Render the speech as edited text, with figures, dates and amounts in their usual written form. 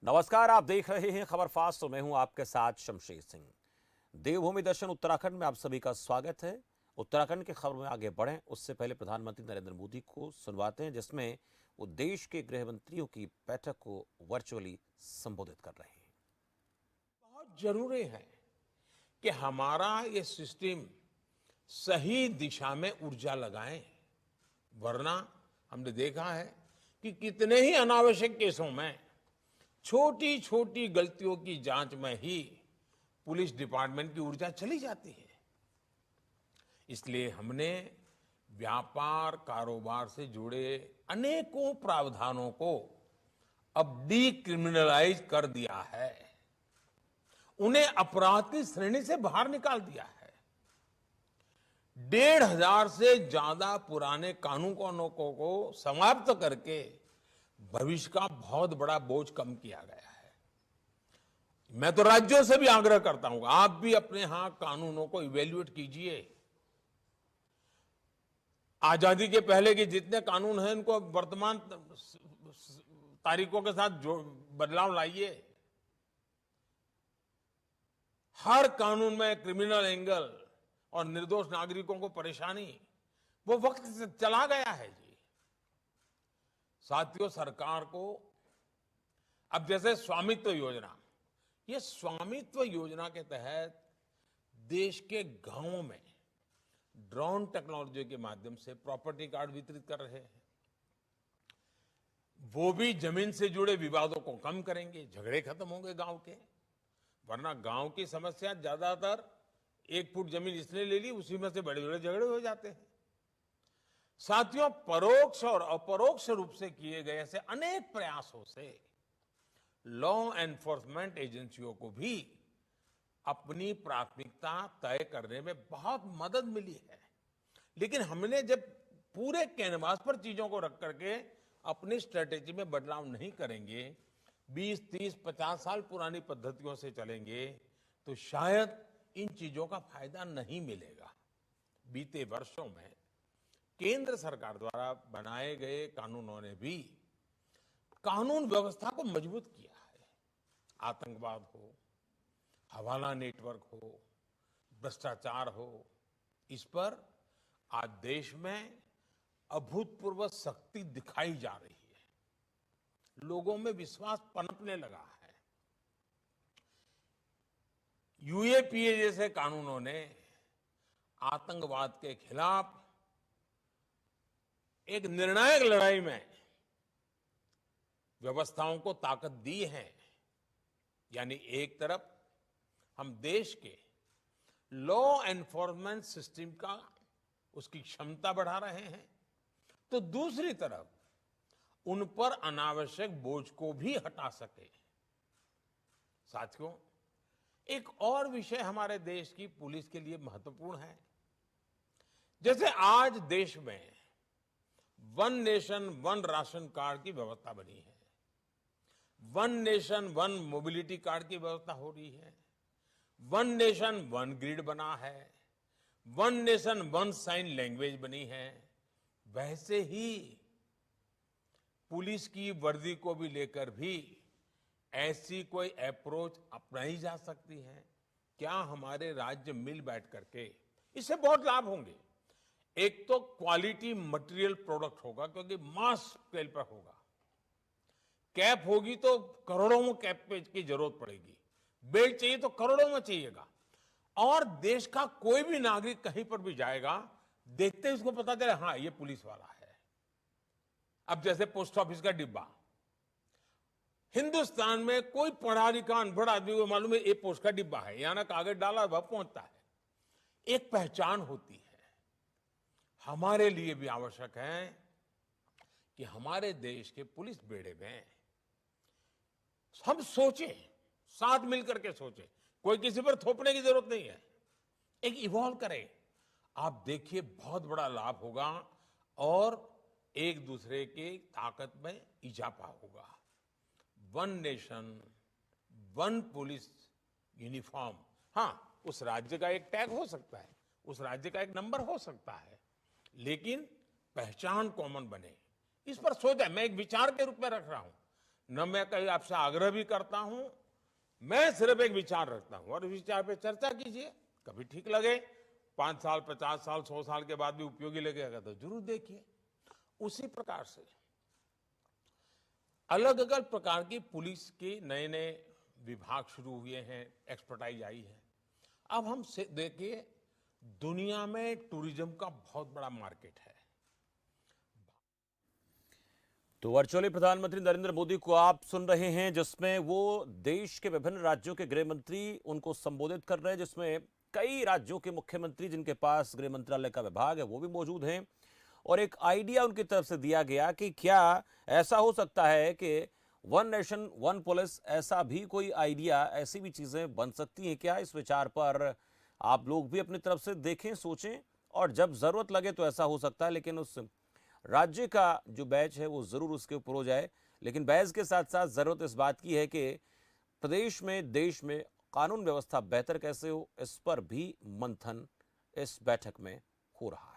नमस्कार, आप देख रहे हैं खबर फास्ट। तो मैं हूं आपके साथ शमशेर सिंह। देवभूमि दर्शन उत्तराखंड में आप सभी का स्वागत है। उत्तराखंड की खबर में आगे बढ़ें उससे पहले प्रधानमंत्री नरेंद्र मोदी को सुनवाते हैं, जिसमें वो देश के गृह मंत्रियों की बैठक को वर्चुअली संबोधित कर रहे हैं। बहुत जरूरी है कि हमारा ये सिस्टम सही दिशा में ऊर्जा लगाएं, वरना हमने देखा है कि कितने ही अनावश्यक केसों में छोटी छोटी गलतियों की जांच में ही पुलिस डिपार्टमेंट की ऊर्जा चली जाती है। इसलिए हमने व्यापार कारोबार से जुड़े अनेकों प्रावधानों को अब डीक्रिमिनलाइज कर दिया है, उन्हें अपराध की श्रेणी से बाहर निकाल दिया है। 1,500 से ज्यादा पुराने कानूनों को समाप्त करके भविष्य का बहुत बड़ा बोझ कम किया गया है। मैं तो राज्यों से भी आग्रह करता हूं, आप भी अपने यहां कानूनों को इवेल्युएट कीजिए। आजादी के पहले के जितने कानून हैं उनको वर्तमान तारीखों के साथ बदलाव लाइए। हर कानून में क्रिमिनल एंगल और निर्दोष नागरिकों को परेशानी, वो वक्त चला गया है जी। साथियों, सरकार को अब जैसे स्वामित्व योजना, ये स्वामित्व योजना के तहत देश के गांवों में ड्रोन टेक्नोलॉजी के माध्यम से प्रॉपर्टी कार्ड वितरित कर रहे हैं। वो भी जमीन से जुड़े विवादों को कम करेंगे, झगड़े खत्म होंगे गांव के। वरना गांव की समस्या ज्यादातर 1 फुट जमीन इसने ले ली, उसी में से बड़े बड़े झगड़े हो जाते हैं। साथियों, परोक्ष और अपरोक्ष रूप से किए गए ऐसे अनेक प्रयासों से लॉ एनफोर्समेंट एजेंसियों को भी अपनी प्राथमिकता तय करने में बहुत मदद मिली है। लेकिन हमने जब पूरे कैनवास पर चीजों को रख करके अपनी स्ट्रेटेजी में बदलाव नहीं करेंगे, 20, 30, 50 साल पुरानी पद्धतियों से चलेंगे, तो शायद इन चीजों का फायदा नहीं मिलेगा। बीते वर्षों में केंद्र सरकार द्वारा बनाए गए कानूनों ने भी कानून व्यवस्था को मजबूत किया है। आतंकवाद हो, हवाला नेटवर्क हो, भ्रष्टाचार हो, इस पर आज देश में अभूतपूर्व शक्ति दिखाई जा रही है। लोगों में विश्वास पनपने लगा है। यूएपीए जैसे कानूनों ने आतंकवाद के खिलाफ एक निर्णायक लड़ाई में व्यवस्थाओं को ताकत दी है। यानी एक तरफ हम देश के लॉ एनफोर्समेंट सिस्टम का उसकी क्षमता बढ़ा रहे हैं, तो दूसरी तरफ उन पर अनावश्यक बोझ को भी हटा सके। साथियों, एक और विषय हमारे देश की पुलिस के लिए महत्वपूर्ण है। जैसे आज देश में one nation one ration card की व्यवस्था बनी है, one nation one mobility card की व्यवस्था हो रही है, वन नेशन वन ग्रिड बना है, one nation one sine language बनी है। वैसे ही पुलिस की वर्दी को भी लेकर भी ऐसी कोई अप्रोच अपनाई जा सकती है। क्या हमारे राज्य मिल बैठ करके, इससे बहुत लाभ होंगे। एक तो क्वालिटी मटेरियल प्रोडक्ट होगा, क्योंकि मास स्केल पर होगा। कैप होगी तो करोड़ों में कैप की जरूरत पड़ेगी, बेल्ट चाहिए तो करोड़ों में चाहिएगा। और देश का कोई भी नागरिक कहीं पर भी जाएगा, देखते ही उसको पता चले हाँ ये पुलिस वाला है। अब जैसे पोस्ट ऑफिस का डिब्बा, हिंदुस्तान में कोई पढ़ा लिखा अनपढ़ आदमी को मालूम है ये पोस्ट का डिब्बा है, यहां ना कागज डाला वह पहुंचता है। एक पहचान होती है। हमारे लिए भी आवश्यक है कि हमारे देश के पुलिस बेड़े में हम सोचें, साथ मिलकर के सोचें। कोई किसी पर थोपने की जरूरत नहीं है, एक इवॉल्व करें। आप देखिए बहुत बड़ा लाभ होगा और एक दूसरे की ताकत में इजाफा होगा। One nation one police uniform, हाँ उस राज्य का एक टैग हो सकता है, उस राज्य का एक नंबर हो सकता है, लेकिन पहचान कॉमन बने, इस पर सोचा। मैं एक विचार के रूप में रख रहा हूं। न मैं कहीं आपसे आग्रह भी करता हूं, मैं सिर्फ एक विचार रखता हूं और विचार पे चर्चा कीजिए। कभी ठीक लगे 5 साल 50 साल 100 साल के बाद भी उपयोगी लगेगा तो जरूर देखिए। उसी प्रकार से अलग अलग प्रकार की पुलिस के नए नए विभाग शुरू हुए हैं, एक्सपर्टाइज आई है। अब हम देखिए, दुनिया में टूरिज्म का बहुत बड़ा मार्केट है। तो वर्चुअली प्रधानमंत्री नरेंद्र मोदी को आप सुन रहे हैं, जिसमें वो देश के विभिन्न राज्यों के गृह मंत्री उनको संबोधित कर रहे हैं, जिसमें कई राज्यों के मुख्यमंत्री जिनके पास गृह मंत्रालय का विभाग है वो भी मौजूद हैं। और एक आइडिया उनकी तरफ से दिया गया कि क्या ऐसा हो सकता है कि वन नेशन वन पुलिस, ऐसा भी कोई आइडिया, ऐसी भी चीजें बन सकती हैं क्या? इस विचार पर आप लोग भी अपनी तरफ से देखें, सोचें, और जब जरूरत लगे तो ऐसा हो सकता है। लेकिन उस राज्य का जो बैच है वो जरूर उसके ऊपर हो जाए। लेकिन बहस के साथ साथ जरूरत इस बात की है कि प्रदेश में, देश में कानून व्यवस्था बेहतर कैसे हो, इस पर भी मंथन इस बैठक में हो रहा है।